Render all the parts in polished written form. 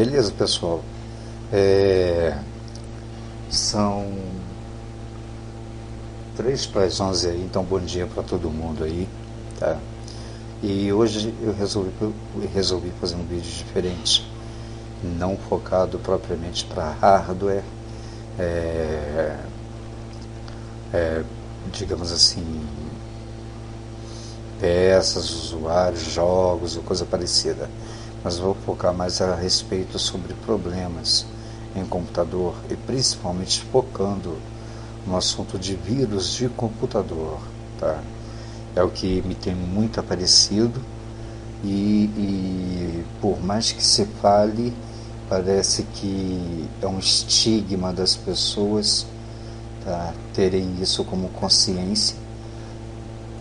Beleza, pessoal. São 3 para as 11 aí, então bom dia para todo mundo aí, tá? E hoje eu resolvi fazer um vídeo diferente, não focado propriamente para hardware, digamos assim, peças, usuários, jogos ou coisa parecida, mas vou focar mais a respeito sobre problemas em computador e principalmente focando no assunto de vírus de computador, tá? É o que me tem muito aparecido e por mais que se fale, parece que é um estigma das pessoas, tá, terem isso como consciência,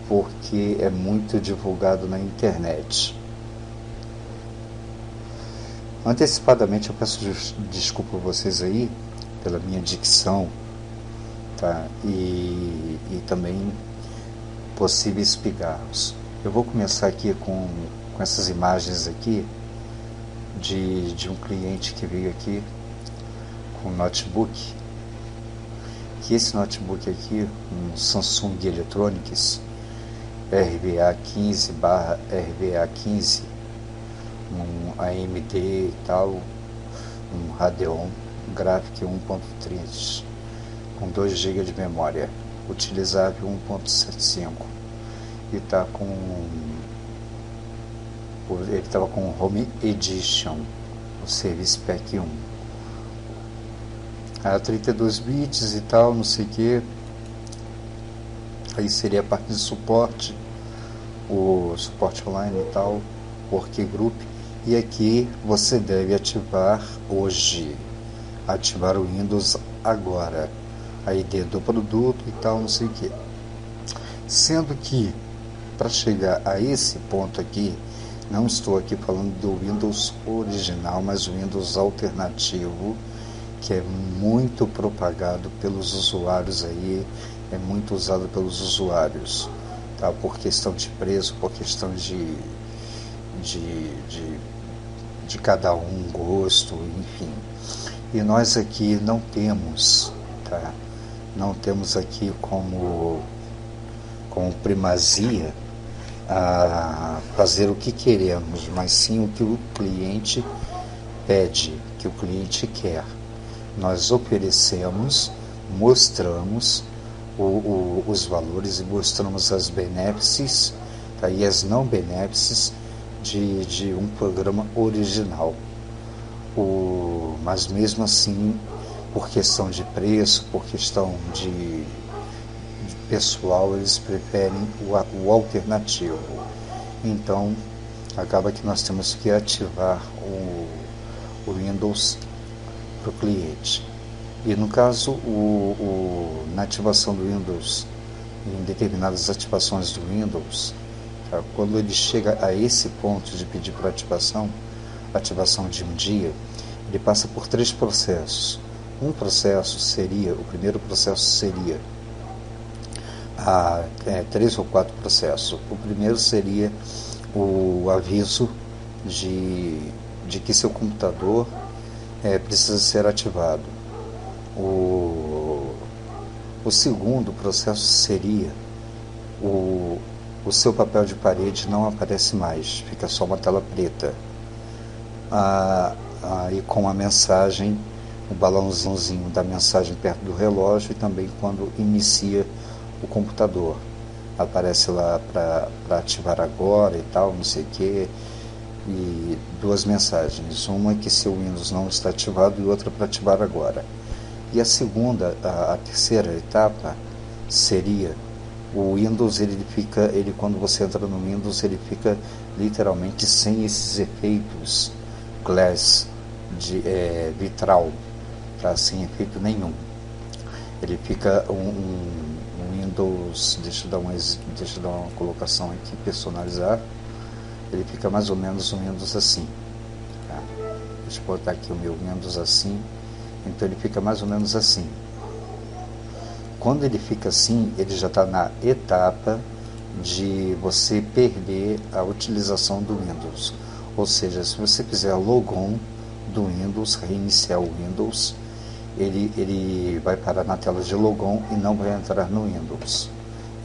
porque é muito divulgado na internet. Antecipadamente eu peço desculpa a vocês aí pela minha dicção, tá? E também possíveis pigarros. Eu vou começar aqui com essas imagens aqui de um cliente que veio aqui com um notebook, que esse notebook aqui, um Samsung Electronics RVA15/RVA15, um AMD e tal, um Radeon Graphic 1.3 com 2 GB de memória, utilizável 1.75, e tá com ele estava com Home Edition, o Service Pack 1, a 32 bits e tal, não sei o que. Aí seria a parte de suporte, o suporte online e tal, workgroup. E aqui você deve ativar hoje, ativar o Windows agora, a ID do produto e tal, não sei o que. Sendo que, para chegar a esse ponto aqui, não estou aqui falando do Windows original, mas o Windows alternativo, que é muito propagado pelos usuários aí, é muito usado pelos usuários, tá? Por questão de preço, por questão de cada um, gosto, enfim. E nós aqui não temos, tá? Não temos aqui como primazia a fazer o que queremos, mas sim o que o cliente pede, que o cliente quer. Nós oferecemos, mostramos os valores e mostramos as benesses, tá, e as não benesses de um programa original. Mas mesmo assim, por questão de preço, por questão de pessoal, eles preferem o alternativo. Então acaba que nós temos que ativar o Windows para o cliente. E no caso, na ativação do Windows, em determinadas ativações do Windows, tá, quando ele chega a esse ponto de pedir para ativação de um dia, ele passa por 3 processos. O primeiro processo seria 3 ou 4 processos. O primeiro seria o aviso de que seu computador precisa ser ativado. O segundo processo seria o seu papel de parede não aparece mais, fica só uma tela preta, e com a mensagem, o balãozinho da mensagem perto do relógio, e também quando inicia o computador aparece lá para ativar agora e tal, não sei o que. E 2 mensagens, uma que seu Windows não está ativado e outra para ativar agora. E a terceira etapa seria o Windows, quando você entra no Windows, ele fica literalmente sem esses efeitos glass de vitral, tá? Sem efeito nenhum. Ele fica um Windows, deixa eu dar uma colocação aqui, personalizar. Ele fica mais ou menos um Windows assim, tá? Deixa eu botar aqui o meu Windows assim. Então ele fica mais ou menos assim. Quando ele fica assim, ele já está na etapa de você perder a utilização do Windows. Ou seja, se você fizer logon do Windows, reiniciar o Windows, ele vai parar na tela de logon e não vai entrar no Windows.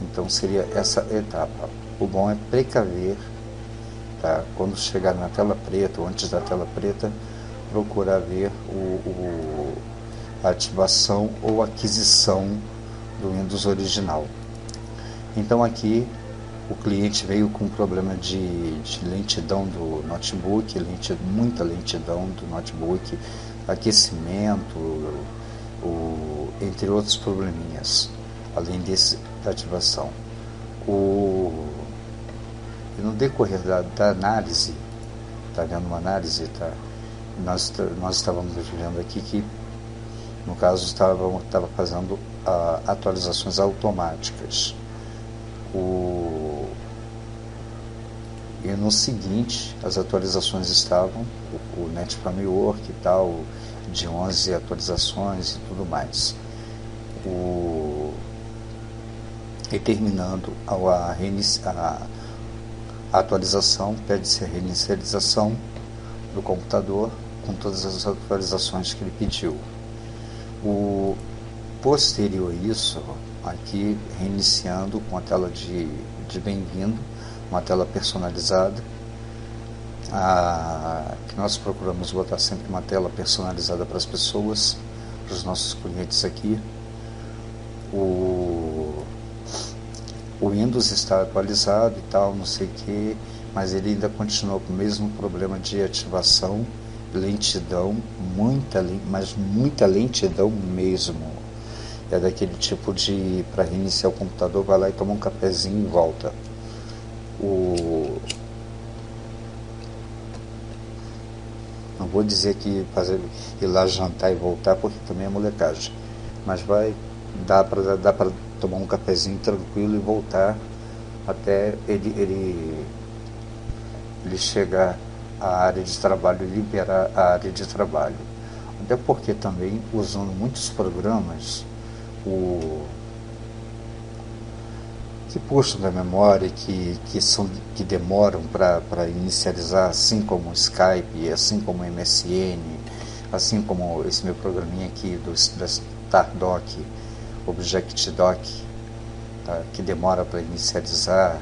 Então seria essa etapa. O bom é precaver, tá? Quando chegar na tela preta ou antes da tela preta, procurar ver a ativação ou aquisição do Windows original. Então aqui o cliente veio com um problema de lentidão do notebook, muita lentidão do notebook, aquecimento, entre outros probleminhas, além da ativação. No decorrer da análise, está vendo uma análise, tá? Nós estávamos vendo aqui que, no caso, estava fazendo atualizações automáticas. E no seguinte, as atualizações estavam, o Net Framework e tal, de 11 atualizações e tudo mais. E terminando a atualização, pede-se a reinicialização do computador com todas as atualizações que ele pediu. Posterior a isso, aqui reiniciando com a tela de bem-vindo, uma tela personalizada, que nós procuramos botar sempre uma tela personalizada para as pessoas, para os nossos clientes aqui. O Windows está atualizado e tal, não sei o que, mas ele ainda continua com o mesmo problema de ativação, lentidão, mas muita lentidão mesmo. É daquele tipo de, para reiniciar o computador, vai lá e toma um cafezinho e volta. Não vou dizer que ir lá jantar e voltar, porque também é molecagem, mas dá para tomar um cafezinho tranquilo e voltar até ele chegar à área de trabalho e liberar a área de trabalho. Até porque também, usando muitos programas que puxam da memória, que demoram para inicializar, assim como o Skype, assim como o MSN, assim como esse meu programinha aqui da StarDoc, ObjectDoc, tá, que demora para inicializar,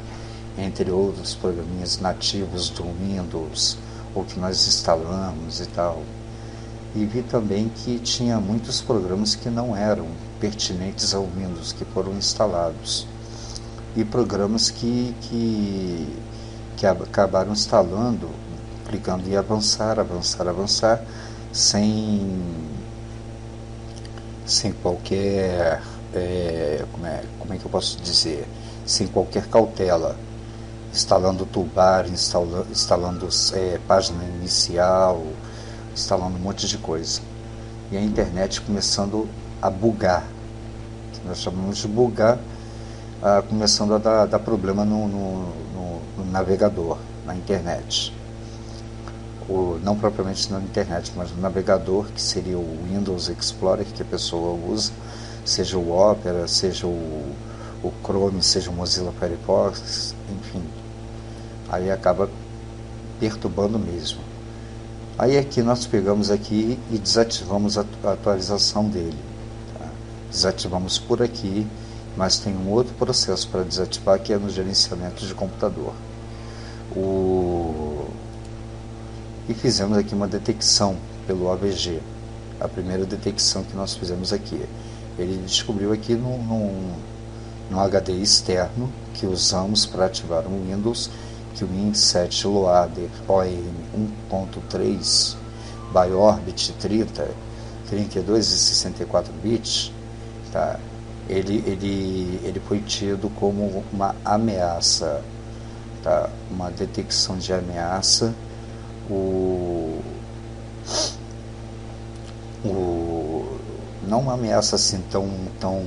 entre outros programinhas nativos do Windows, ou que nós instalamos e tal. E vi também que tinha muitos programas que não eram pertinentes ao Windows, que foram instalados. E programas que acabaram instalando, clicando em avançar, sem qualquer, como é que eu posso dizer, sem qualquer cautela, instalando toolbar, instalando página inicial, instalando um monte de coisa. E a internet começando a bugar, que nós chamamos de bugar, começando a dar problema no navegador, na internet. Não propriamente na internet, mas no navegador, que seria o Windows Explorer que a pessoa usa, seja o Opera, seja o Chrome, seja o Mozilla Firefox, enfim. Aí acaba perturbando mesmo. Aí aqui nós pegamos aqui e desativamos a atualização dele. Tá? Desativamos por aqui, mas tem um outro processo para desativar, que é no gerenciamento de computador. E fizemos aqui uma detecção pelo AVG. A primeira detecção que nós fizemos aqui. Ele descobriu aqui no HD externo que usamos para ativar o Windows, que o Win7 Loader OEM 1.3 by Orbit 32 e 64 bits, tá? Ele foi tido como uma ameaça, tá? Uma detecção de ameaça. Não uma ameaça assim tão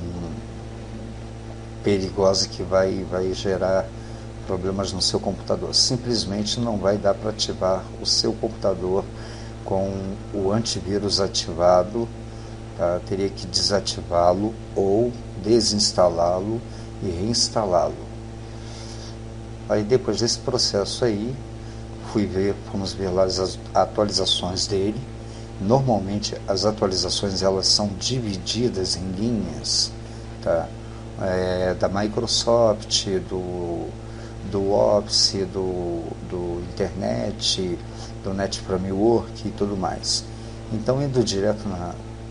perigosa que vai gerar problemas no seu computador. Simplesmente não vai dar para ativar o seu computador com o antivírus ativado, tá? Teria que desativá-lo ou desinstalá-lo e reinstalá-lo. Aí depois desse processo aí, fomos ver lá as atualizações dele, Normalmente as atualizações elas são divididas em linhas, tá? Da Microsoft, do Office, do Internet, do Net Framework e tudo mais. Então, indo direto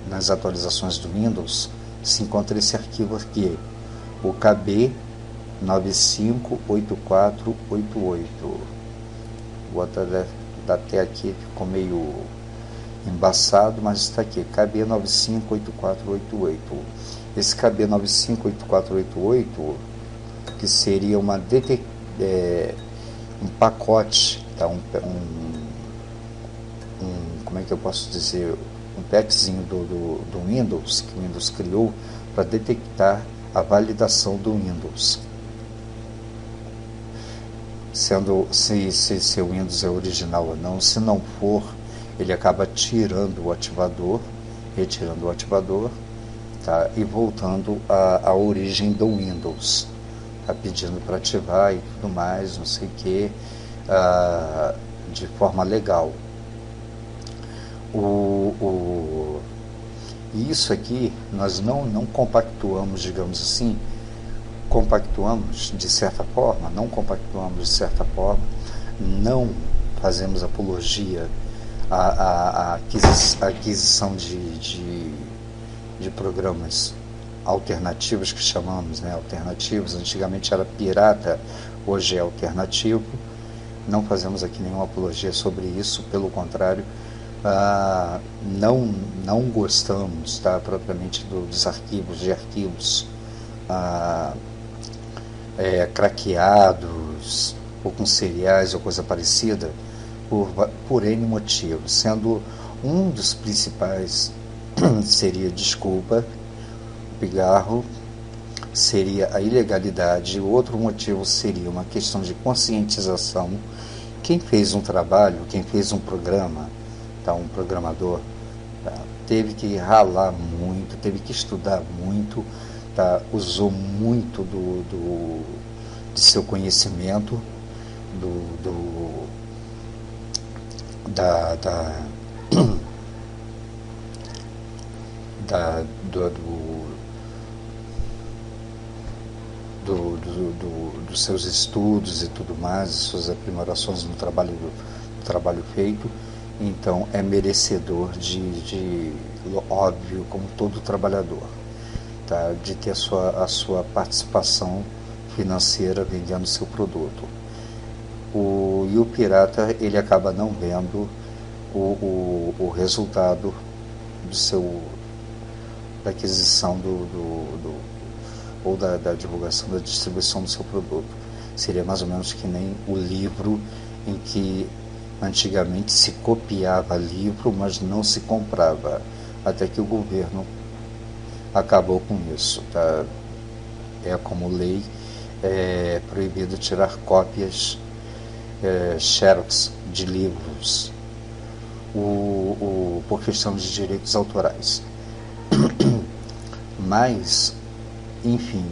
nas atualizações do Windows, se encontra esse arquivo aqui, o KB 958488. Vou dar até aqui, ficou meio embaçado, mas está aqui, KB 958488. Esse KB 958488, que seria um pacote, tá? Como é que eu posso dizer, um packzinho do Windows, que o Windows criou para detectar a validação do Windows. Sendo se o Windows é original ou não. Se não for, ele acaba retirando o ativador, tá? E voltando à origem do Windows, tá? Pedindo para ativar e tudo mais, não sei o que, de forma legal. E isso aqui nós não compactuamos, digamos assim, compactuamos de certa forma, não fazemos apologia à aquisição de programas alternativos, que chamamos, né, alternativos. Antigamente era pirata, hoje é alternativo. Não fazemos aqui nenhuma apologia sobre isso, pelo contrário, não gostamos, tá, propriamente dos arquivos craqueados ou com seriais ou coisa parecida, por N motivos, sendo um dos principais seria pigarro, seria a ilegalidade. O outro motivo seria uma questão de conscientização. Quem fez um trabalho, quem fez um programa, tá, um programador, tá, teve que ralar muito, teve que estudar muito, tá, usou muito de seu conhecimento, dos seus estudos e tudo mais, suas aprimorações no trabalho feito. Então é merecedor de óbvio, como todo trabalhador, tá, de ter a sua participação financeira vendendo seu produto. E o pirata, ele acaba não vendo o resultado da aquisição ou da divulgação, da distribuição do seu produto. Seria mais ou menos que nem o livro, em que antigamente se copiava livro, mas não se comprava, até que o governo acabou com isso, tá? Como lei, é proibido tirar cópias, xerox de livros, por questão de direitos autorais. Mas, enfim,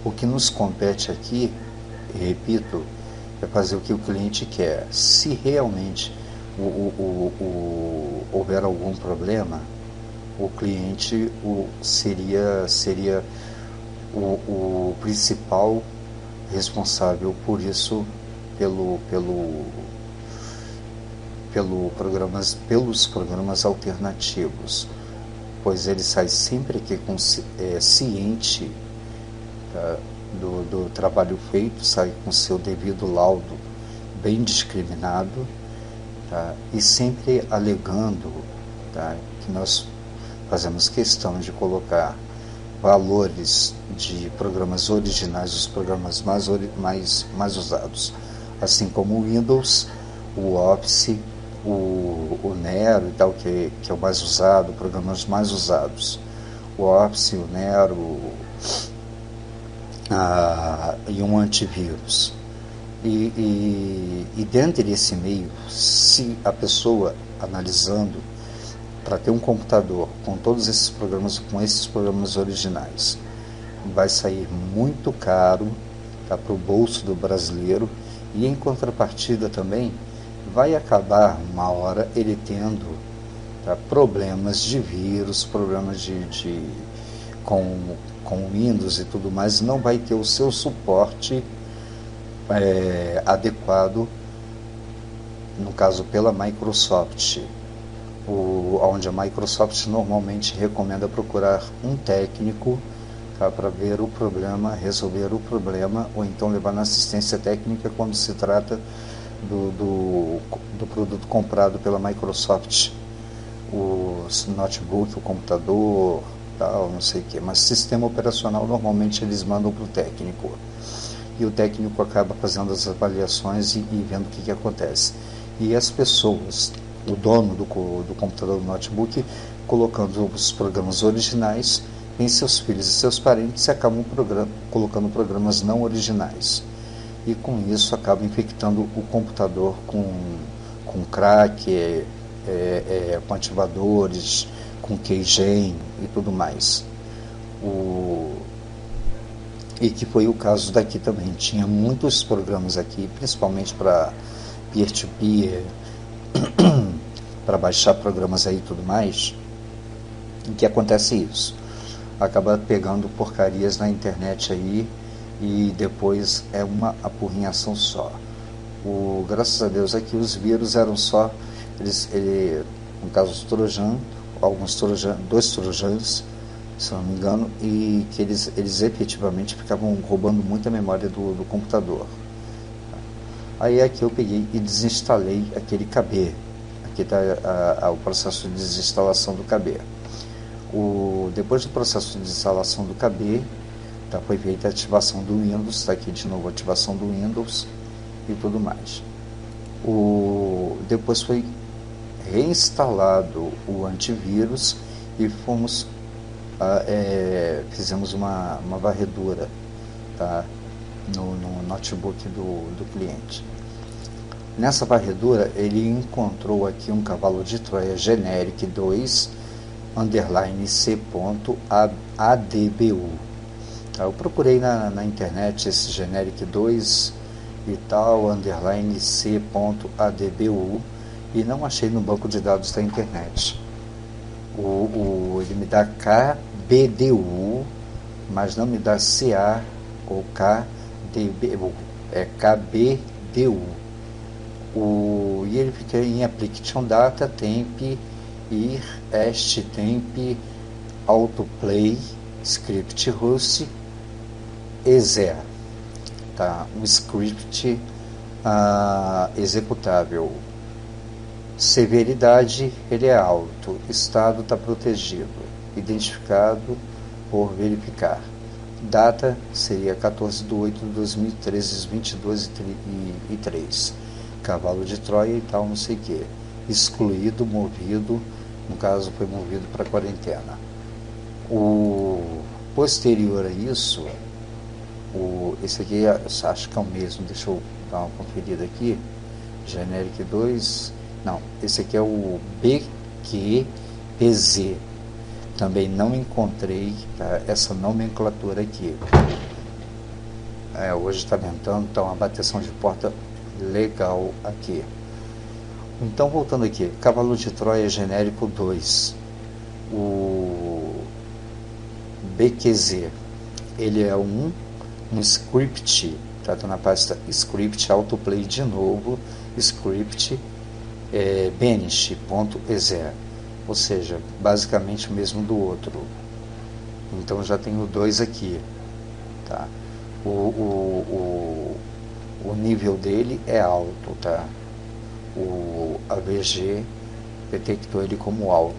o que nos compete aqui, repito, é fazer o que o cliente quer. Se realmente houver algum problema, o cliente seria o principal responsável por isso, pelos programas alternativos, pois ele sai sempre aqui ciente, tá, do trabalho feito, sai com seu devido laudo bem discriminado, tá, e sempre alegando, tá, que nós fazemos questão de colocar valores de programas originais, os programas mais usados, assim como o Windows, o Office, o Nero e tal, que é o mais usado, programas mais usados, o Office, o Nero, e um antivírus. E dentro desse meio, se a pessoa analisando, para ter um computador com todos esses programas, com esses programas originais, vai sair muito caro, tá, para o bolso do brasileiro, e em contrapartida também vai acabar uma hora ele tendo, tá, problemas de vírus, problemas com Windows e tudo mais, não vai ter o seu suporte adequado, no caso pela Microsoft, onde a Microsoft normalmente recomenda procurar um técnico, tá, para ver o problema, resolver o problema, ou então levar na assistência técnica quando se trata do produto comprado pela Microsoft, o notebook, o computador, tal, não sei o que, mas sistema operacional normalmente eles mandam para o técnico, e o técnico acaba fazendo as avaliações e vendo o que acontece. E as pessoas, o dono do computador, do notebook, colocando os programas originais em seus filhos e seus parentes, e acabam colocando programas não originais. E com isso acaba infectando o computador com crack, com ativadores, com keygen e tudo mais. E que foi o caso daqui também. Tinha muitos programas aqui, principalmente para peer-to-peer, para baixar programas aí e tudo mais, em que acontece isso. Acaba pegando porcarias na internet aí, e depois é uma apurrinhação só. Graças a Deus aqui os vírus eram só, no caso os trojan, dois trojans, se não me engano, e que eles efetivamente ficavam roubando muita memória do computador. Aí aqui eu peguei e desinstalei aquele KB. Aqui está o processo de desinstalação do KB. Depois do processo de instalação do KB, tá, foi feita a ativação do Windows, está aqui de novo a ativação do Windows e tudo mais. Depois foi reinstalado o antivírus e fizemos uma varredura, tá, no notebook do cliente. Nessa varredura ele encontrou aqui um cavalo de Troia generic 2 underline c.adbu. Eu procurei na internet esse generic 2 e tal, underline c.adbu, e não achei no banco de dados da internet. Ele me dá KBDU, mas não me dá CA ou KDBU, é KBDU. E ele fica em application data, temp, ir, est, temp, autoplay, script rust, exe, tá? Um script executável. Severidade, ele é alto. Estado está protegido. Identificado por verificar. Data seria 14/8/2013, 22h03. Cavalo de Troia e tal, não sei o que. Excluído, movido, no caso foi movido para quarentena. Posterior a isso, esse aqui acho que é o mesmo, deixa eu dar uma conferida aqui. Generic 2, não, esse aqui é o BQPZ. Também não encontrei, tá, essa nomenclatura aqui. Hoje está ventando, então uma bateção de porta legal aqui. Então, voltando aqui, Cavalo de Troia genérico 2, o BQZ, ele é um script, tá na pasta script, autoplay de novo, script, banish.exe, ou seja, basicamente o mesmo do outro. Então já tenho dois aqui, tá? O nível dele é alto, tá? O AVG detectou ele como alto,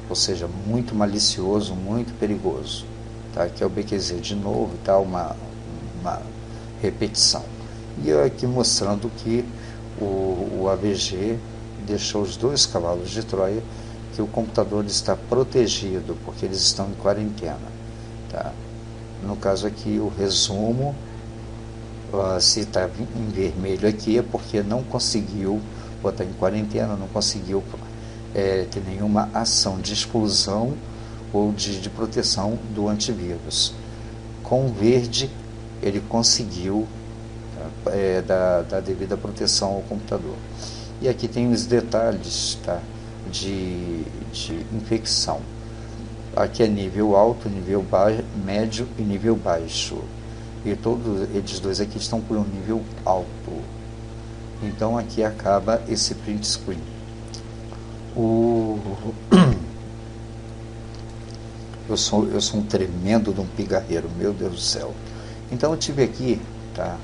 ou seja, muito malicioso, muito perigoso, tá? Aqui é o BQZ de novo, tá? Uma repetição. E eu aqui mostrando que o AVG deixou os dois cavalos de Troia, que o computador está protegido, porque eles estão em quarentena, tá? No caso aqui, o resumo, se está em vermelho aqui, é porque não conseguiu botar em quarentena, não conseguiu ter nenhuma ação de exclusão ou de proteção do antivírus. Com verde, ele conseguiu dar devida proteção ao computador. E aqui tem os detalhes, tá, de infecção. Aqui é nível alto, nível médio e nível baixo. E todos eles dois aqui estão por um nível alto. Então aqui acaba esse print screen. Eu sou um tremendo de um pigarreiro, meu Deus do céu. Então eu tive aqui, tá,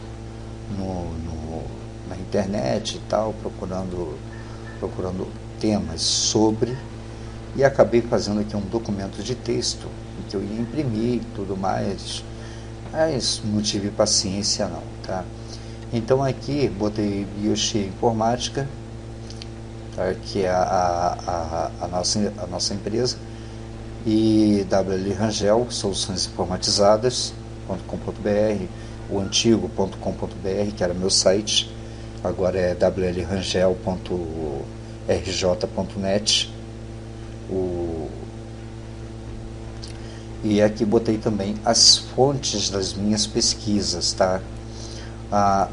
na internet e tal, procurando temas sobre, e acabei fazendo aqui um documento de texto que eu ia imprimir e tudo mais, mas não tive paciência não, tá? Então aqui botei Biochia Informática, tá, que é a nossa empresa, e WL Rangel, Soluções Informatizadas.com.br, o antigo.com.br, que era meu site, agora é wlrangel.rj.net. E aqui botei também as fontes das minhas pesquisas, tá?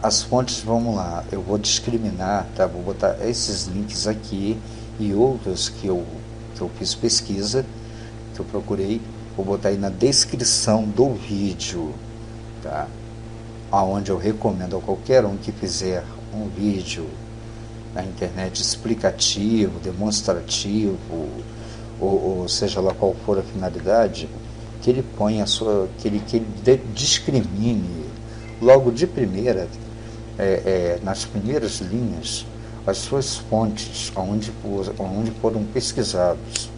As fontes, vamos lá, eu vou discriminar, tá? Vou botar esses links aqui e outros que eu fiz pesquisa, que eu procurei, vou botar aí na descrição do vídeo, tá? Aonde eu recomendo a qualquer um que fizer um vídeo na internet explicativo, demonstrativo, ou seja lá qual for a finalidade, que ele ponha que ele discrimine logo de primeira, nas primeiras linhas, as suas fontes, onde foram pesquisados.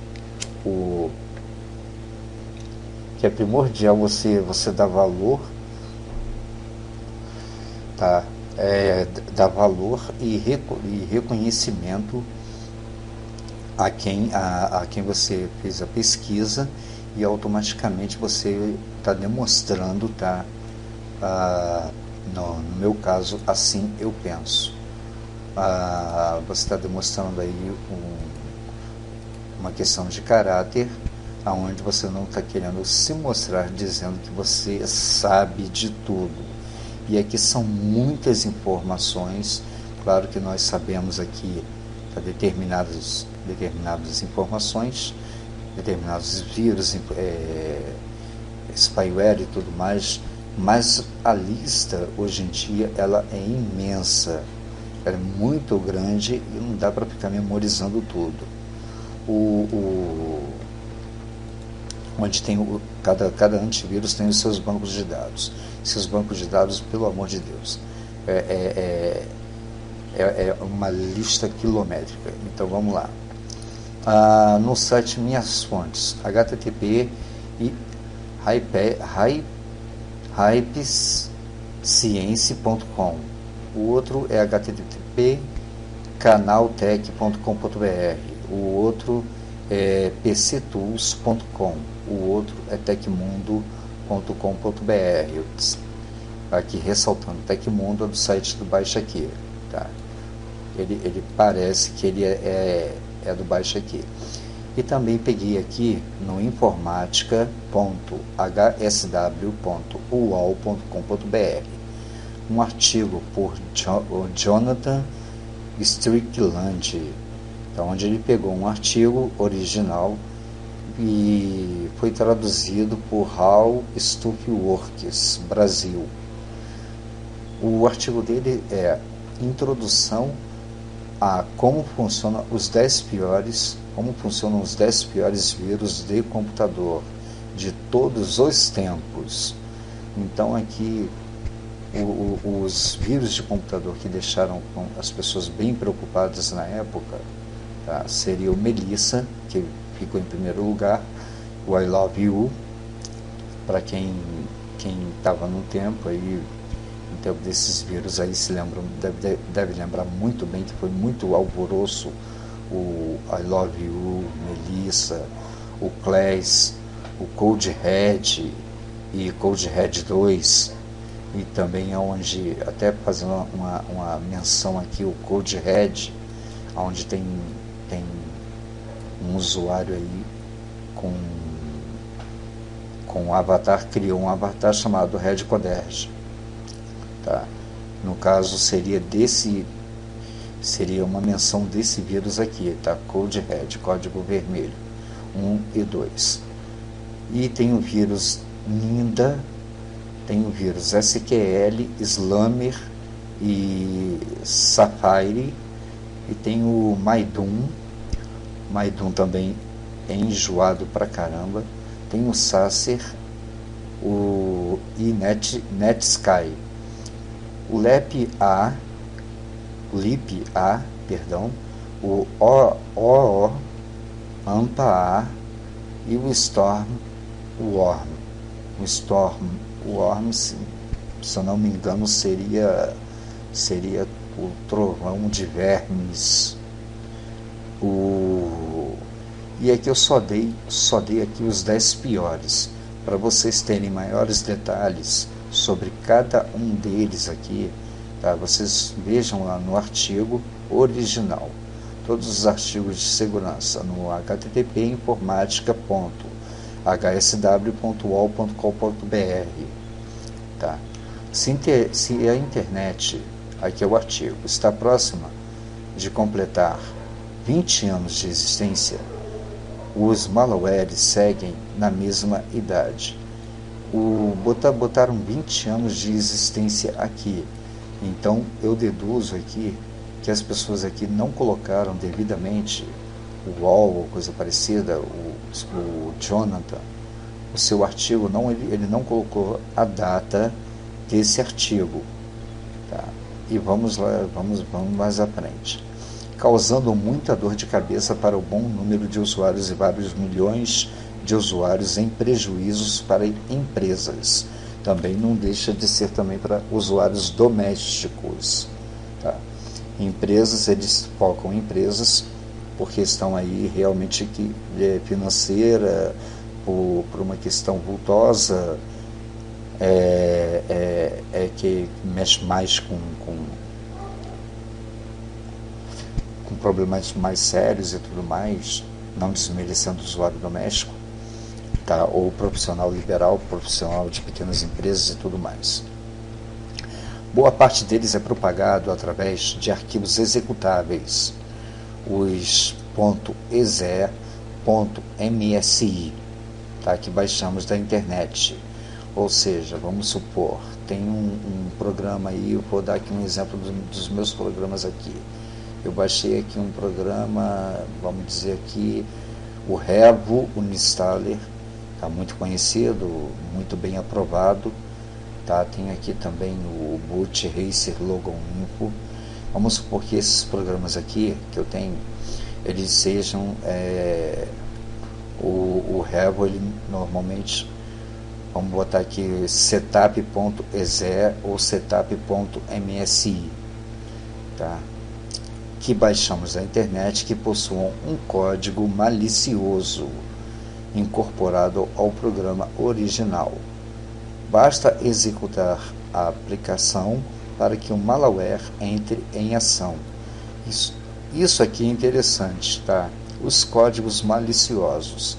Que é primordial você dar valor, tá? Dar valor e reconhecimento a quem você fez a pesquisa, e automaticamente você está demonstrando, tá? No meu caso, assim eu penso. Você está demonstrando aí uma questão de caráter, aonde você não está querendo se mostrar dizendo que você sabe de tudo. E aqui são muitas informações. Claro que nós sabemos aqui determinadas informações, determinados vírus, spyware e tudo mais, mas a lista hoje em dia ela é imensa, ela é muito grande e não dá para ficar memorizando tudo. Onde tem cada antivírus tem os seus bancos de dados. Seus bancos de dados, pelo amor de Deus, é uma lista quilométrica. Então vamos lá. No site Minhas Fontes, http e hypescience.com. O outro é http canaltech.com.br. O outro é pctools.com. O outro é tecmundo.com.br. Aqui ressaltando, Tecmundo é do site do Baixa Aqui, tá? Ele parece que ele é do Baixa Aqui. E também peguei aqui no informática.hsw.uol.com.br um artigo por Jonathan Strickland, onde ele pegou um artigo original e foi traduzido por How Stuff Works Brasil. O artigo dele é Introdução a como funcionam os 10 piores vírus de computador de todos os tempos. Então aqui os vírus de computador que deixaram as pessoas bem preocupadas na época, tá, seria o Melissa, que ficou em primeiro lugar, o I Love You, para quem estava no tempo aí, no tempo desses vírus aí, se lembram, deve lembrar muito bem que foi muito alvoroço o I Love You, Melissa, o Clash, o Code Red e Code Red 2, e também onde, até fazendo uma menção aqui, o Code Red, onde tem um usuário aí com um avatar, criou um avatar chamado Red Coderge, tá? No caso seria seria uma menção desse vírus aqui, tá? Code Red, código vermelho, 1 e 2. E tem o vírus Ninda, tem o vírus SQL, Slammer e Safari, e tem o Maidum. Maidum também é enjoado pra caramba. Tem o Sacer, o Netsky, o LEP-A, o OO, AMPA-A e o Storm Worm. O Storm Worm, se eu não me engano, seria o trovão de vermes. E aqui eu só dei aqui os 10 piores, para vocês terem maiores detalhes sobre cada um deles aqui, tá? Vocês vejam lá no artigo original, todos os artigos de segurança no http://hsw.ol.com.br, tá? Se a internet, aqui é o artigo, está próxima de completar 20 anos de existência, os malwares seguem na mesma idade. Botaram 20 anos de existência aqui, então eu deduzo aqui que as pessoas aqui não colocaram devidamente o UOL ou coisa parecida, o Jonathan, o seu artigo, ele não colocou a data desse artigo, tá? E vamos lá, vamos mais à frente. Causando muita dor de cabeça para o bom número de usuários e vários milhões de usuários em prejuízos para empresas. Também não deixa de ser também para usuários domésticos, tá? Empresas, eles focam em empresas porque estão aí realmente financeira, por uma questão vultosa, que mexe mais com problemas mais sérios e tudo mais, não desmerecendo o usuário doméstico, tá? Ou profissional liberal, profissional de pequenas empresas e tudo mais. Boa parte deles é propagado através de arquivos executáveis, os .exe, .msi, tá? Que baixamos da internet. Ou seja, vamos supor, tem um programa aí, eu vou dar aqui um exemplo dos meus programas aqui. Eu baixei aqui um programa, vamos dizer aqui, o Revo Uninstaller, tá? Muito conhecido, muito bem aprovado, tá? Tem aqui também o Boot Racer Logon Info. Vamos supor que esses programas aqui que eu tenho, eles sejam o Revo, ele normalmente, vamos botar aqui setup.exe ou setup.msi, tá? Que baixamos da internet, que possuam um código malicioso incorporado ao programa original. Basta executar a aplicação para que o malware entre em ação. Isso aqui é interessante, tá? Os códigos maliciosos.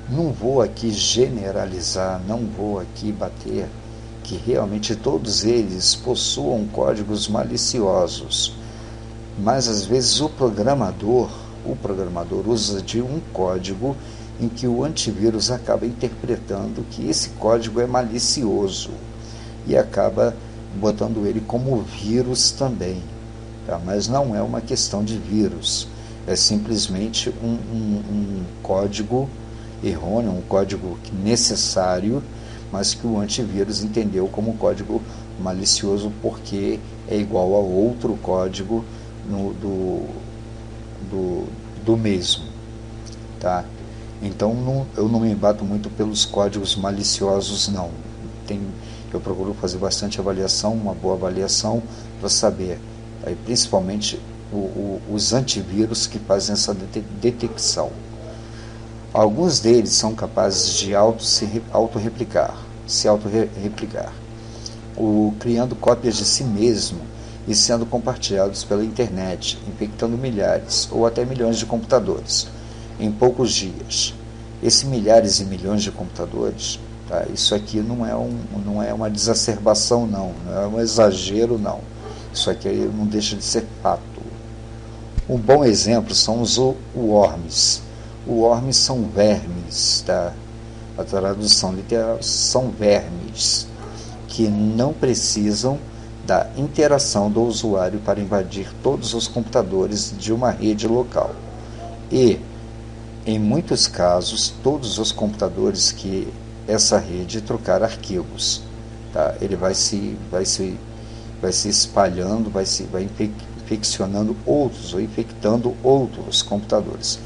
Não vou aqui generalizar, não vou aqui bater que realmente todos eles possuam códigos maliciosos. Mas às vezes o programador usa de um código em que o antivírus acaba interpretando que esse código é malicioso e acaba botando ele como vírus também, tá? Mas não é uma questão de vírus, é simplesmente um código errôneo, um código necessário, mas que o antivírus entendeu como código malicioso porque é igual a outro código do mesmo, tá? Então eu não me bato muito pelos códigos maliciosos, não. Eu procuro fazer bastante avaliação, uma boa avaliação, para saber, aí, principalmente os antivírus que fazem essa detecção. Alguns deles são capazes de auto-replicar, criando cópias de si mesmo e sendo compartilhados pela internet, infectando milhares ou até milhões de computadores em poucos dias. Esses milhares e milhões de computadores, tá? Isso aqui não é uma exacerbação, não é um exagero, não. Isso aqui não deixa de ser fato, Um bom exemplo são os worms. Worms são vermes, tá? A tradução literal são vermes que não precisam da interação do usuário para invadir todos os computadores de uma rede local. E, em muitos casos, todos os computadores que essa rede trocar arquivos. Tá? Ele vai se espalhando, vai infeccionando outros, ou infectando outros computadores.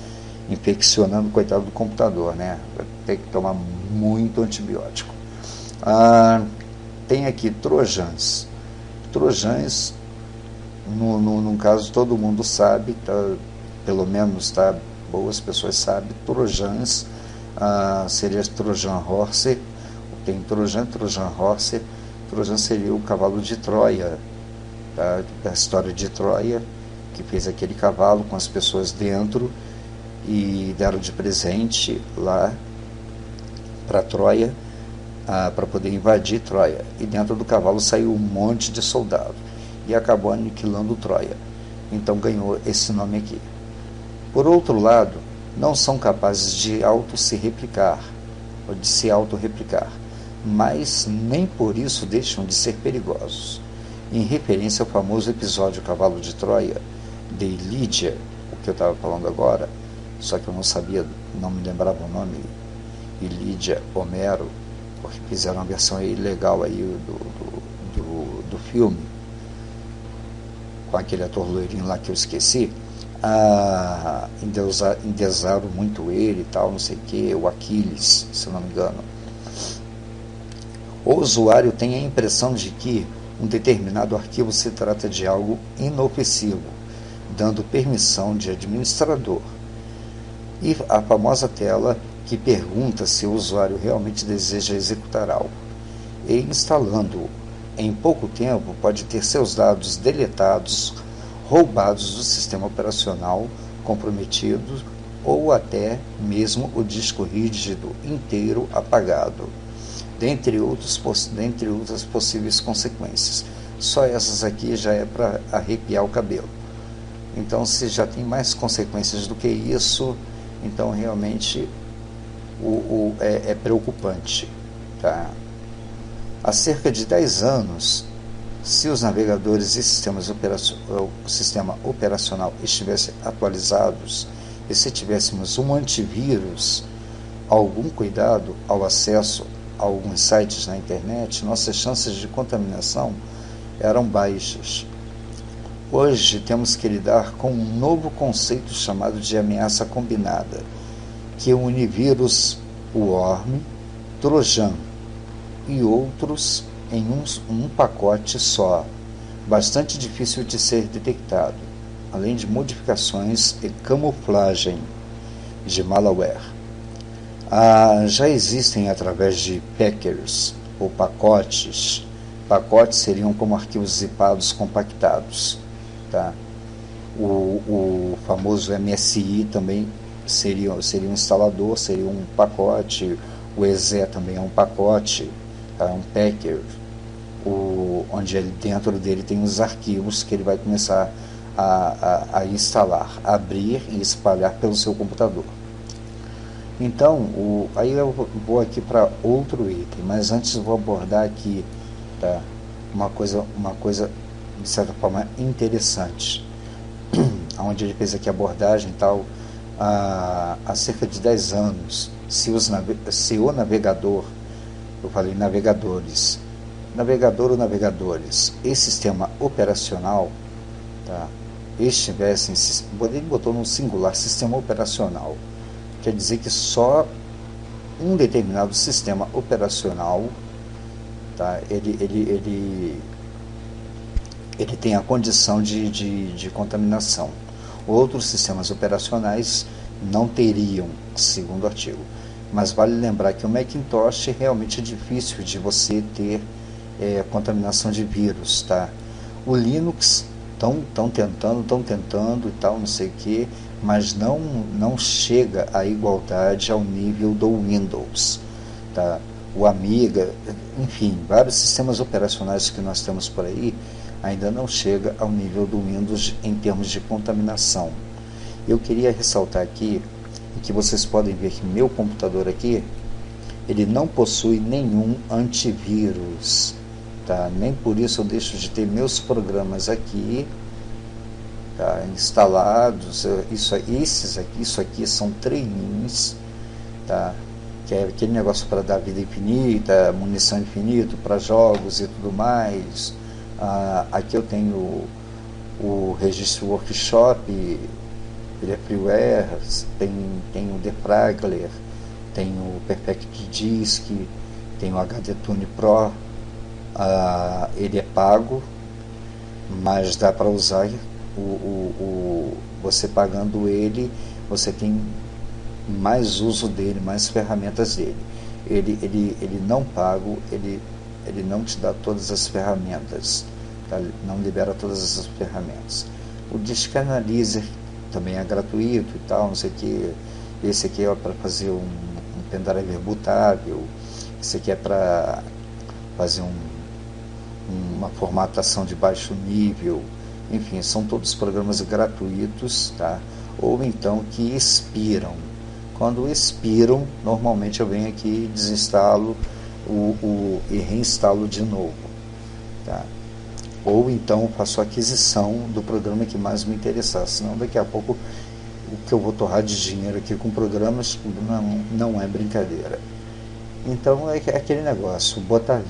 Infeccionando, coitado do computador, né? Vai ter que tomar muito antibiótico. Tem aqui trojans. Trojans, no caso, todo mundo sabe, tá? Pelo menos boas pessoas sabem, trojans seria Trojan Horse. Tem Trojan Horse. Trojan seria o cavalo de Troia, tá? Da história de Troia, que fez aquele cavalo com as pessoas dentro e deram de presente lá para Troia, para poder invadir Troia. E dentro do cavalo saiu um monte de soldado e acabou aniquilando Troia. Então ganhou esse nome aqui. Por outro lado, não são capazes de se replicar, ou de se auto-replicar, mas nem por isso deixam de ser perigosos. Em referência ao famoso episódio Cavalo de Troia, de Ilídia, o que eu estava falando agora, só que eu não me lembrava o nome, Ilídia, Homero, porque fizeram uma versão aí legal aí do filme, com aquele ator loirinho lá que eu esqueci. Endeusaram muito ele e tal, não sei o que, o Aquiles, se eu não me engano. O usuário tem a impressão de que um determinado arquivo se trata de algo inofensivo, dando permissão de administrador. E a famosa tela que pergunta se o usuário realmente deseja executar algo. E instalando-o em pouco tempo, pode ter seus dados deletados, roubados do sistema operacional, comprometidos, ou até mesmo o disco rígido inteiro apagado, dentre outras possíveis consequências. Só essas aqui já é para arrepiar o cabelo. Então, se já tem mais consequências do que isso, então realmente é preocupante. Tá? Há cerca de 10 anos, se os navegadores e o sistema operacional estivessem atualizados e se tivéssemos um antivírus, algum cuidado ao acesso a alguns sites na internet, nossas chances de contaminação eram baixas. Hoje temos que lidar com um novo conceito chamado de ameaça combinada, que une vírus worm, trojan e outros em um pacote só, bastante difícil de ser detectado, além de modificações e camuflagem de malware. Já existem através de packers ou pacotes. Pacotes seriam como arquivos zipados compactados. Tá? O famoso MSI também seria um instalador, seria um pacote. O exe também é um pacote, tá? Um packer, onde dentro dele tem os arquivos que ele vai começar a instalar, abrir e espalhar pelo seu computador. Então, aí eu vou aqui para outro item, mas antes eu vou abordar aqui, tá, uma coisa de certa forma interessante, onde ele fez aqui a abordagem e tal. Há cerca de 10 anos, se o navegador, eu falei navegadores, navegador ou navegadores e sistema operacional, tá, estivessem, ele botou no singular, sistema operacional, quer dizer que só um determinado sistema operacional, tá, ele tem a condição de contaminação. Outros sistemas operacionais não teriam, segundo o artigo. Mas vale lembrar que o Macintosh realmente é difícil de você ter contaminação de vírus. Tá? O Linux estão tentando e tal, não sei o que, mas não chega à igualdade ao nível do Windows. Tá? O Amiga, enfim, vários sistemas operacionais que nós temos por aí, ainda não chega ao nível do Windows em termos de contaminação. Eu queria ressaltar aqui que vocês podem ver que meu computador aqui, ele não possui nenhum antivírus, tá? Nem por isso eu deixo de ter meus programas aqui, tá, instalados. Isso aqui são treininhos, tá? Que é aquele negócio para dar vida infinita, munição infinita para jogos e tudo mais. Aqui eu tenho o Registro Workshop, ele é freeware, tem o Defragler, tem o Perfect Disk, tem o HD Tune Pro. Ele é pago, mas dá para usar. Você pagando ele, você tem mais uso dele, mais ferramentas dele. Ele não pago, ele não te dá todas as ferramentas, tá? Não libera todas essas ferramentas. O Disk Analyzer também é gratuito e tal, não sei o que. Esse aqui é para fazer um pendrive bootável. Esse aqui é para fazer uma formatação de baixo nível. Enfim, são todos programas gratuitos, tá? Ou então que expiram. Quando expiram, normalmente eu venho aqui, desinstalo e reinstalo de novo, tá? Ou então faço a aquisição do programa que mais me interessar, senão daqui a pouco o que eu vou torrar de dinheiro aqui com programas não é brincadeira. Então é aquele negócio, botar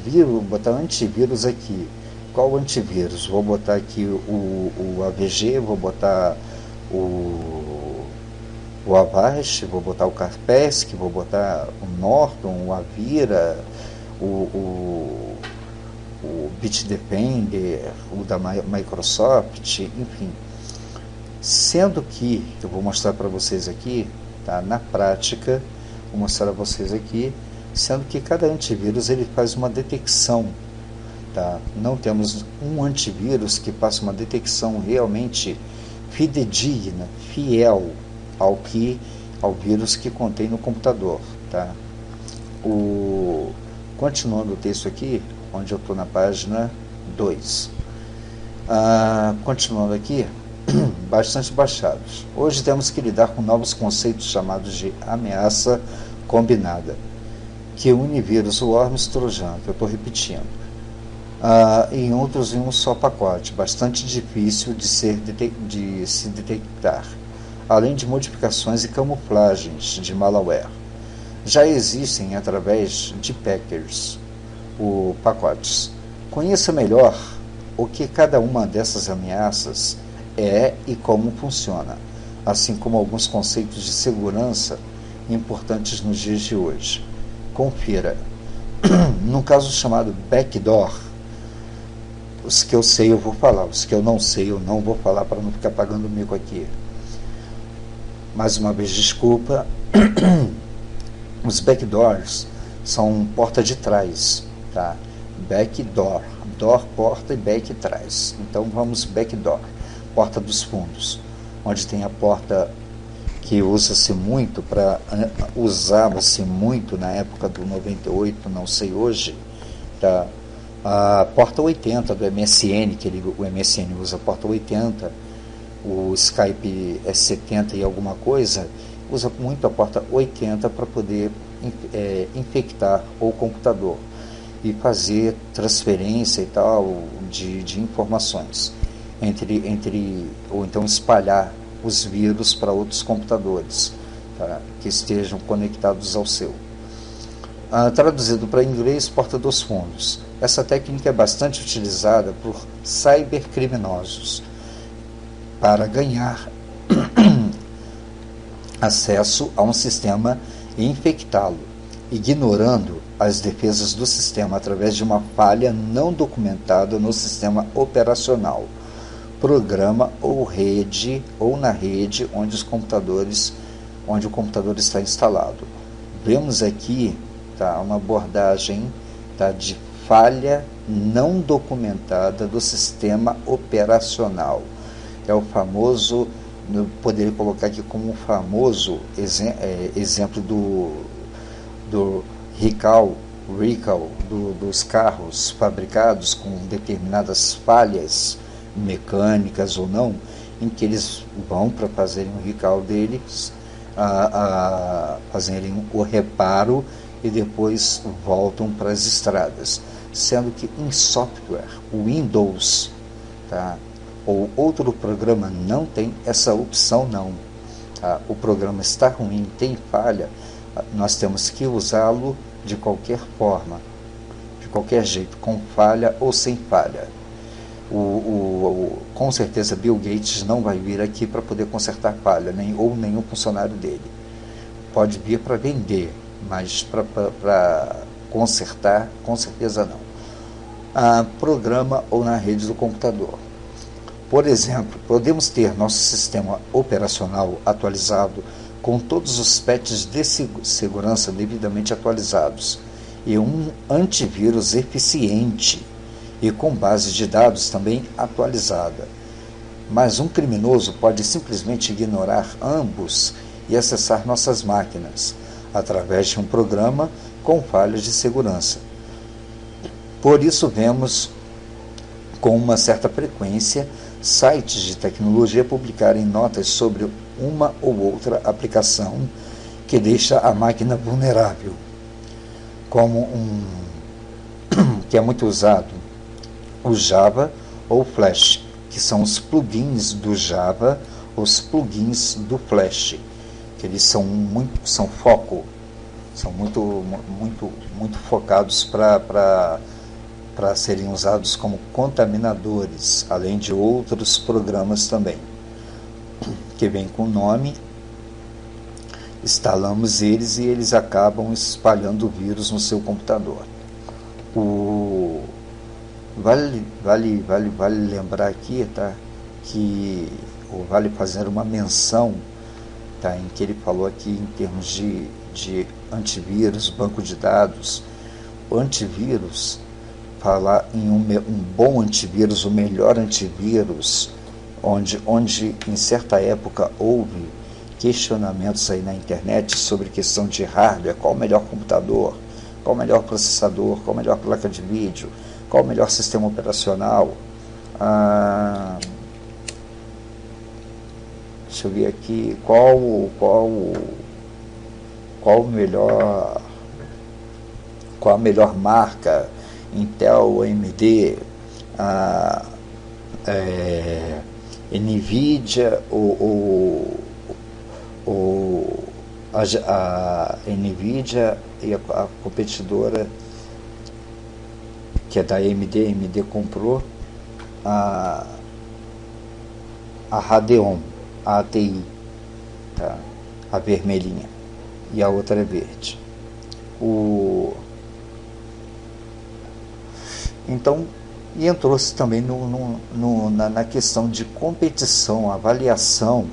antivírus aqui. Qual antivírus? Vou botar aqui o AVG, vou botar o Avast, vou botar o Kaspersky, vou botar o Norton, o Avira, o Bitdefender, o da Microsoft, enfim. Sendo que, eu vou mostrar para vocês aqui, tá? Na prática, vou mostrar a vocês aqui, sendo que cada antivírus ele faz uma detecção, tá? Não temos um antivírus que faça uma detecção realmente fidedigna, fiel ao vírus que contém no computador, tá? Continuando o texto aqui, onde eu estou na página 2. Continuando aqui, bastante baixados. Hoje temos que lidar com novos conceitos chamados de ameaça combinada, que une vírus, worms, trojan, que eu estou repetindo, em outros em um só pacote, bastante difícil de se detectar, além de modificações e camuflagens de malware. Já existem através de packers, pacotes. Conheça melhor o que cada uma dessas ameaças é e como funciona, assim como alguns conceitos de segurança importantes nos dias de hoje. Confira. No caso chamado backdoor, os que eu sei eu vou falar, os que eu não sei eu não vou falar para não ficar pagando mico aqui. Mais uma vez, desculpa. Os backdoors são porta de trás, tá? Backdoor, door, porta, e back, trás. Então vamos backdoor, porta dos fundos, onde tem a porta que usava-se muito na época do 98, não sei hoje, tá? A porta 80 do MSN, o MSN usa a porta 80, o Skype é 70 e alguma coisa, usa muito a porta 80 para poder infectar o computador e fazer transferência e tal de informações ou então espalhar os vírus para outros computadores, tá, que estejam conectados ao seu. Traduzido para inglês, porta dos fundos. Essa técnica é bastante utilizada por cybercriminosos para ganhar acesso a um sistema e infectá-lo, ignorando as defesas do sistema através de uma falha não documentada no sistema operacional, programa ou na rede onde o computador está instalado. Vemos aqui, tá, uma abordagem, tá, de falha não documentada do sistema operacional. É o famoso, eu poderia colocar aqui como o famoso exemplo do RICAL, recall dos carros fabricados com determinadas falhas mecânicas ou não, em que eles vão para fazerem o recall deles, fazerem o reparo e depois voltam para as estradas. Sendo que em software, o Windows, tá, ou outro programa não tem essa opção não. Tá? O programa está ruim, tem falha, nós temos que usá-lo de qualquer forma, de qualquer jeito, com falha ou sem falha. Com certeza Bill Gates não vai vir aqui para poder consertar falha, nenhum funcionário dele. Pode vir para vender, mas para consertar, com certeza não. Programa ou na rede do computador. Por exemplo, podemos ter nosso sistema operacional atualizado com todos os patches de segurança devidamente atualizados e um antivírus eficiente e com base de dados também atualizada. Mas um criminoso pode simplesmente ignorar ambos e acessar nossas máquinas através de um programa com falhas de segurança. Por isso vemos com uma certa frequência sites de tecnologia publicarem notas sobre uma ou outra aplicação que deixa a máquina vulnerável, como que é muito usado, o Java ou Flash, que são os plugins do Java, os plugins do Flash, que eles são muito focados para serem usados como contaminadores, além de outros programas também, que vem com o nome, instalamos eles e eles acabam espalhando o vírus no seu computador. Vale lembrar aqui, tá, vale fazer uma menção, tá, em que ele falou aqui em termos de antivírus, banco de dados. O antivírus, falar em um bom antivírus, o melhor antivírus, onde em certa época houve questionamentos aí na internet sobre questão de hardware, qual o melhor computador, qual o melhor processador, qual a melhor placa de vídeo, qual o melhor sistema operacional. Deixa eu ver aqui, qual a melhor marca, Intel, AMD, NVIDIA, a NVIDIA e a competidora, que é da AMD, a AMD comprou a Radeon, a ATI, tá? A vermelhinha, e a outra é verde. Então, e entrou-se também na questão de competição, avaliação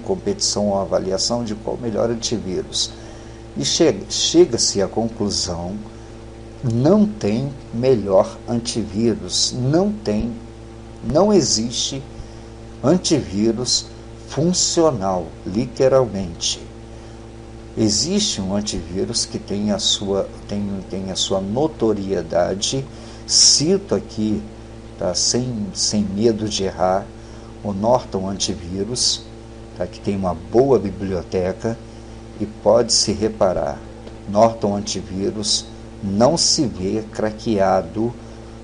de qual o melhor antivírus. E chega-se à conclusão, não tem melhor antivírus, não existe antivírus funcional, literalmente. Existe um antivírus que tem a sua notoriedade. Cito aqui, tá, sem medo de errar, o Norton Antivírus, tá, que tem uma boa biblioteca, e pode-se reparar, Norton Antivírus não se vê craqueado,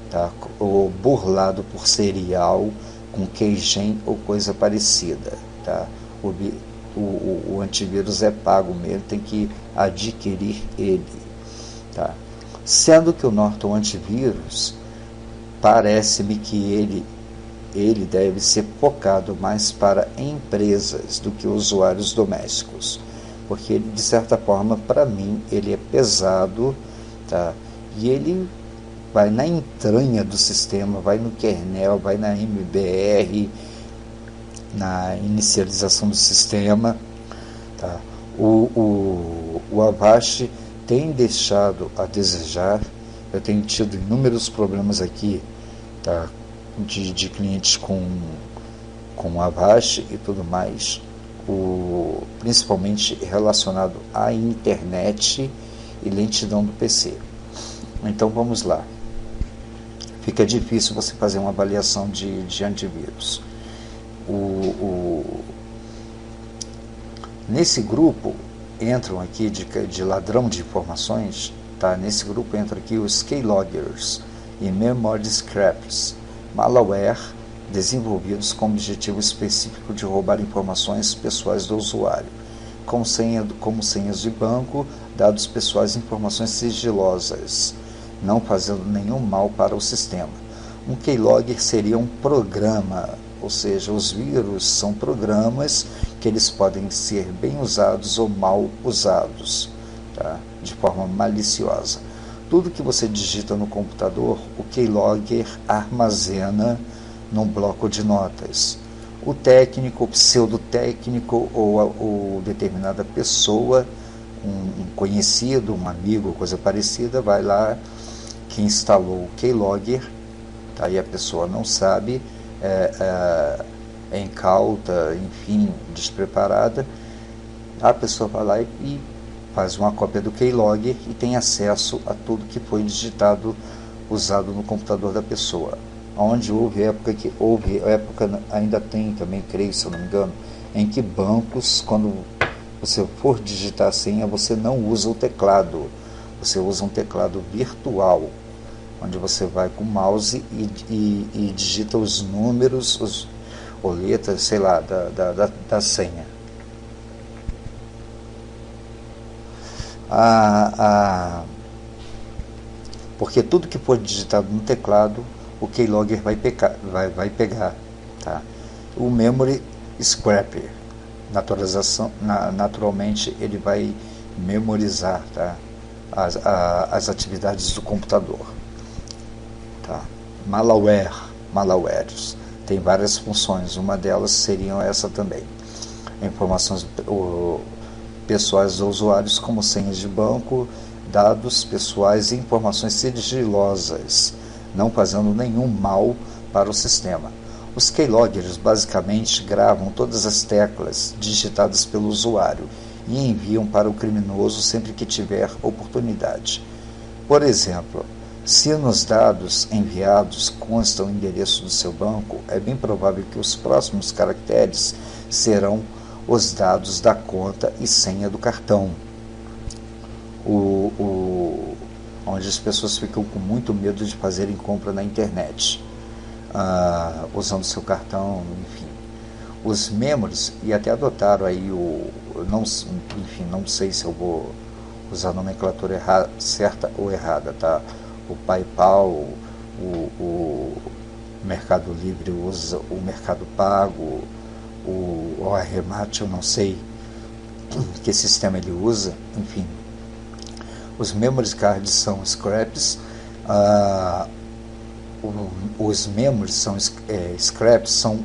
tá, ou burlado por serial com keygen ou coisa parecida. Tá? O antivírus é pago mesmo, tem que adquirir ele. Tá? Sendo que o Norton Antivírus, parece-me que ele deve ser focado mais para empresas do que usuários domésticos, porque ele, de certa forma, para mim, ele é pesado, tá? E ele vai na entranha do sistema, vai no kernel, vai na MBR, na inicialização do sistema, tá? O Avast tem deixado a desejar. Eu tenho tido inúmeros problemas aqui, tá, de clientes com Avast e tudo mais, principalmente relacionado à internet e lentidão do PC. Então vamos lá. Fica difícil você fazer uma avaliação de antivírus. Nesse grupo entram aqui de ladrão de informações, tá? Nesse grupo entram aqui os keyloggers e memory scrappers, malware desenvolvidos com objetivo específico de roubar informações pessoais do usuário, como senhas de banco, dados pessoais e informações sigilosas, não fazendo nenhum mal para o sistema. Um keylogger seria um programa, ou seja, os vírus são programas que eles podem ser bem usados ou mal usados, tá? De forma maliciosa. Tudo que você digita no computador, o keylogger armazena num bloco de notas. O técnico, o pseudotécnico ou determinada pessoa, um conhecido, um amigo, coisa parecida, vai lá, que instalou o keylogger, tá? E a pessoa não sabe, é incauta, enfim, despreparada, a pessoa vai lá e faz uma cópia do keylogger e tem acesso a tudo que foi digitado, usado no computador da pessoa. Onde houve época, ainda tem também, creio, se eu não me engano, em que bancos, quando você for digitar a senha, você não usa o teclado, você usa um teclado virtual, onde você vai com o mouse e digita os números, ou letras, sei lá, da senha. Porque tudo que for digitado no teclado, o keylogger vai pegar, tá? O memory scraper, naturalmente ele vai memorizar, tá? As atividades do computador, tá? Malwares tem várias funções, uma delas seriam essa também: informações pessoais dos usuários, como senhas de banco, dados pessoais e informações sigilosas, não fazendo nenhum mal para o sistema. Os keyloggers basicamente gravam todas as teclas digitadas pelo usuário e enviam para o criminoso sempre que tiver oportunidade. Por exemplo, se nos dados enviados consta o endereço do seu banco, é bem provável que os próximos caracteres serão os dados da conta e senha do cartão. Onde as pessoas ficam com muito medo de fazerem compra na internet, usando seu cartão, enfim. Os memories, e até adotaram aí não sei se eu vou usar a nomenclatura certa ou errada, tá? O PayPal, o Mercado Livre usa o Mercado Pago, o Arremate, eu não sei que sistema ele usa, enfim. Os memory cards são scraps, os memories scraps são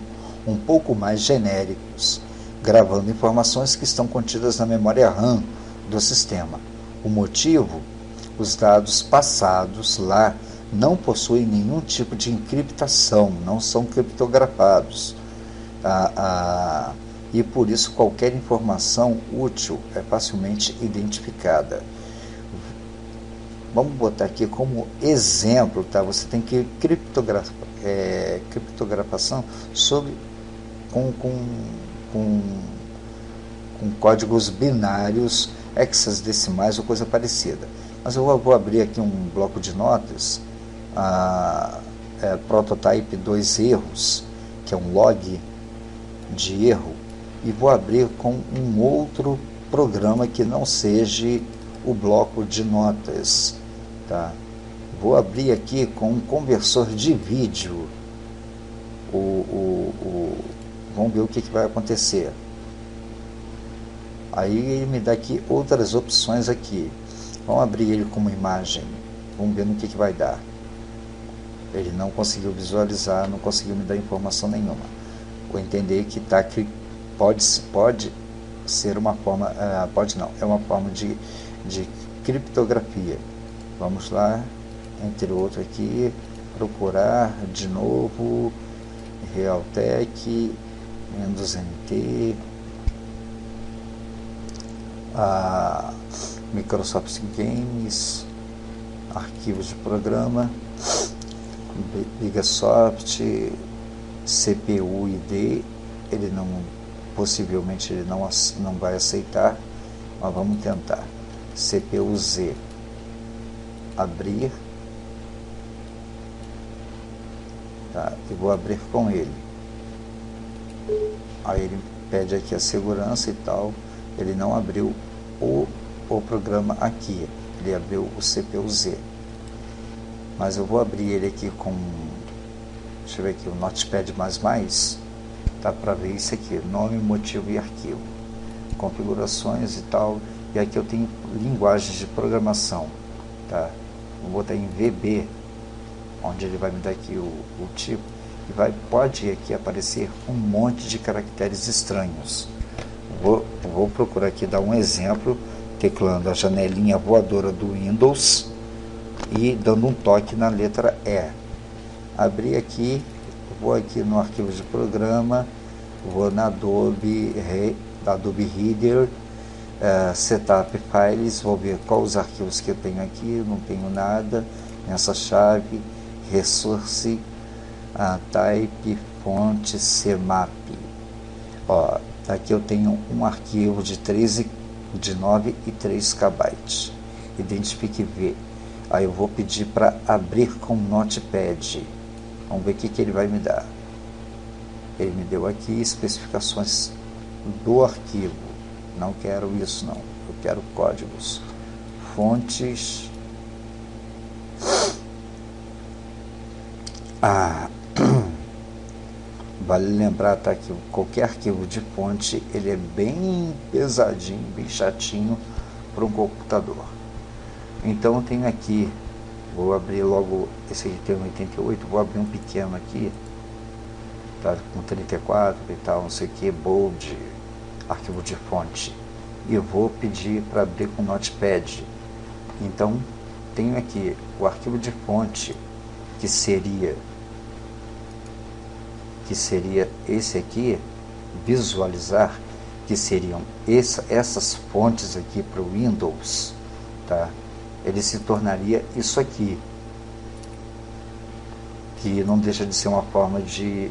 um pouco mais genéricos, gravando informações que estão contidas na memória RAM do sistema. O motivo? Os dados passados lá não possuem nenhum tipo de encriptação, não são criptografados. E por isso qualquer informação útil é facilmente identificada. Vamos botar aqui como exemplo, tá? Você tem que criptografação com códigos binários, hexadecimais ou coisa parecida. Mas eu vou abrir aqui um bloco de notas, prototype 2 erros, que é um log de erro, e vou abrir com um outro programa que não seja o bloco de notas, tá? Vou abrir aqui com um conversor de vídeo. Vamos ver o que vai acontecer. Aí ele me dá aqui outras opções aqui. Vamos abrir ele como imagem. Vamos ver no que vai dar. Ele não conseguiu visualizar, não conseguiu me dar informação nenhuma. Vou entender que pode ser uma forma, é uma forma de criptografia. Vamos lá, entre outros aqui, procurar de novo Realtek, Windows NT, Microsoft Games, arquivos de programa, Bigasoft, CPU ID, ele não, possivelmente ele não vai aceitar, mas vamos tentar. CPU-Z, abrir, tá? E vou abrir com ele. Aí ele pede aqui a segurança e tal, ele não abriu o programa aqui, ele abriu o CPU-Z. Mas eu vou abrir ele aqui com, deixa eu ver aqui, o Notepad++, tá, para ver isso aqui, nome, motivo e arquivo, configurações e tal, e aqui eu tenho linguagens de programação, tá, vou botar em VB, onde ele vai me dar aqui o tipo, e pode aqui aparecer um monte de caracteres estranhos. Vou procurar aqui dar um exemplo, teclando a janelinha voadora do Windows e dando um toque na letra E. Abrir aqui, vou aqui no arquivo de programa, vou na Adobe Reader, Setup Files, vou ver quais os arquivos que eu tenho aqui, não tenho nada, nessa chave, Resource, Type, Fonte, CMAP. Ó, aqui eu tenho um arquivo de 9 e 3 KB. Identifique V. Aí eu vou pedir para abrir com Notepad. Vamos ver o que ele vai me dar. Ele me deu aqui especificações do arquivo. Não quero isso não. Eu quero códigos. Fontes. Vale lembrar, tá, que qualquer arquivo de fonte ele é bem pesadinho, bem chatinho para um computador. Então eu tenho aqui, vou abrir logo, esse aqui tem um 88, vou abrir um pequeno aqui, tá, com 34 e tal, não sei o que, bold, arquivo de fonte, e eu vou pedir para abrir com Notepad. Então tenho aqui o arquivo de fonte, que seria esse aqui, visualizar, que seriam essas fontes aqui para o Windows, tá? Ele se tornaria isso aqui, que não deixa de ser uma forma de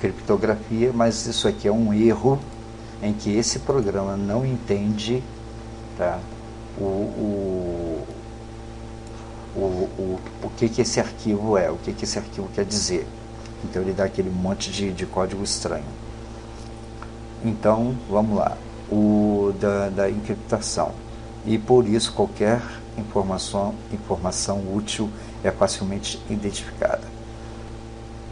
criptografia, mas isso aqui é um erro em que esse programa não entende, tá, o que esse arquivo é, o que esse arquivo quer dizer. Então ele dá aquele monte de código estranho. Então vamos lá, da encriptação, e por isso qualquer informação útil é facilmente identificada.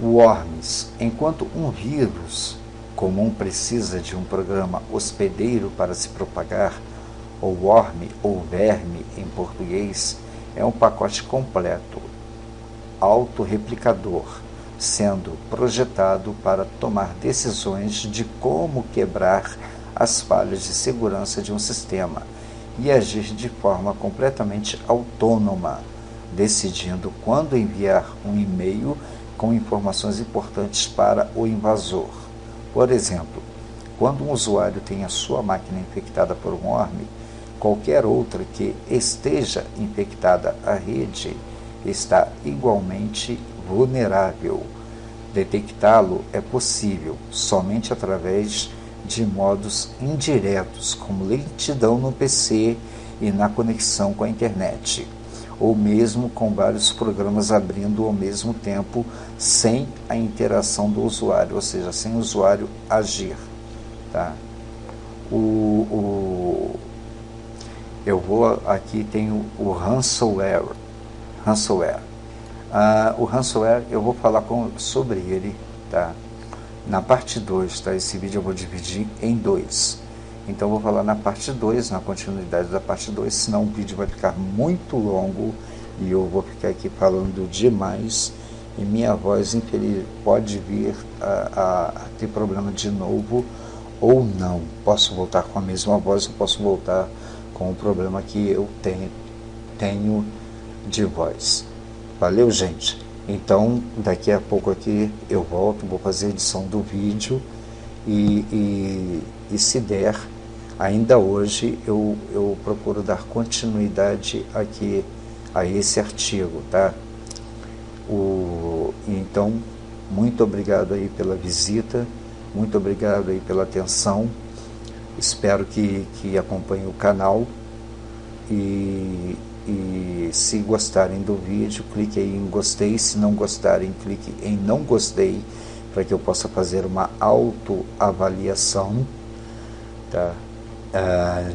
Worms. Enquanto um vírus comum precisa de um programa hospedeiro para se propagar, o worm, ou verme em português, é um pacote completo, autorreplicador, sendo projetado para tomar decisões de como quebrar as falhas de segurança de um sistema e agir de forma completamente autônoma, decidindo quando enviar um e-mail com informações importantes para o invasor. Por exemplo, quando um usuário tem a sua máquina infectada por um worm, qualquer outra que esteja infectada à rede está igualmente vulnerável. Detectá-lo é possível somente através de modos indiretos, como lentidão no PC e na conexão com a internet, ou mesmo com vários programas abrindo ao mesmo tempo sem a interação do usuário, ou seja, sem o usuário agir. Tá? Eu vou aqui, tenho o ransomware. O ransomware eu vou falar sobre ele, tá? Na parte 2, tá? Esse vídeo eu vou dividir em 2. Então eu vou falar na parte 2, na continuidade da parte 2, senão o vídeo vai ficar muito longo e eu vou ficar aqui falando demais e minha voz infeliz pode vir a ter problema de novo ou não. Posso voltar com a mesma voz ou posso voltar com o problema que eu tenho de voz. Valeu, gente? Então, daqui a pouco aqui eu volto, vou fazer a edição do vídeo e se der, ainda hoje eu procuro dar continuidade aqui a esse artigo, tá? Então, muito obrigado aí pela visita, muito obrigado aí pela atenção, espero que acompanhem o canal e se gostarem do vídeo, clique aí em gostei, se não gostarem, clique em não gostei, para que eu possa fazer uma autoavaliação, tá?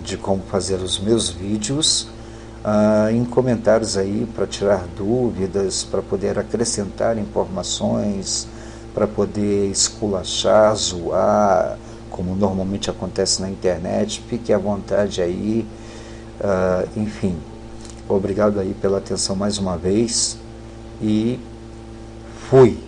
De como fazer os meus vídeos, em comentários aí para tirar dúvidas, para poder acrescentar informações, para poder esculachar, zoar, como normalmente acontece na internet. Fique à vontade aí, enfim, obrigado aí pela atenção mais uma vez e fui!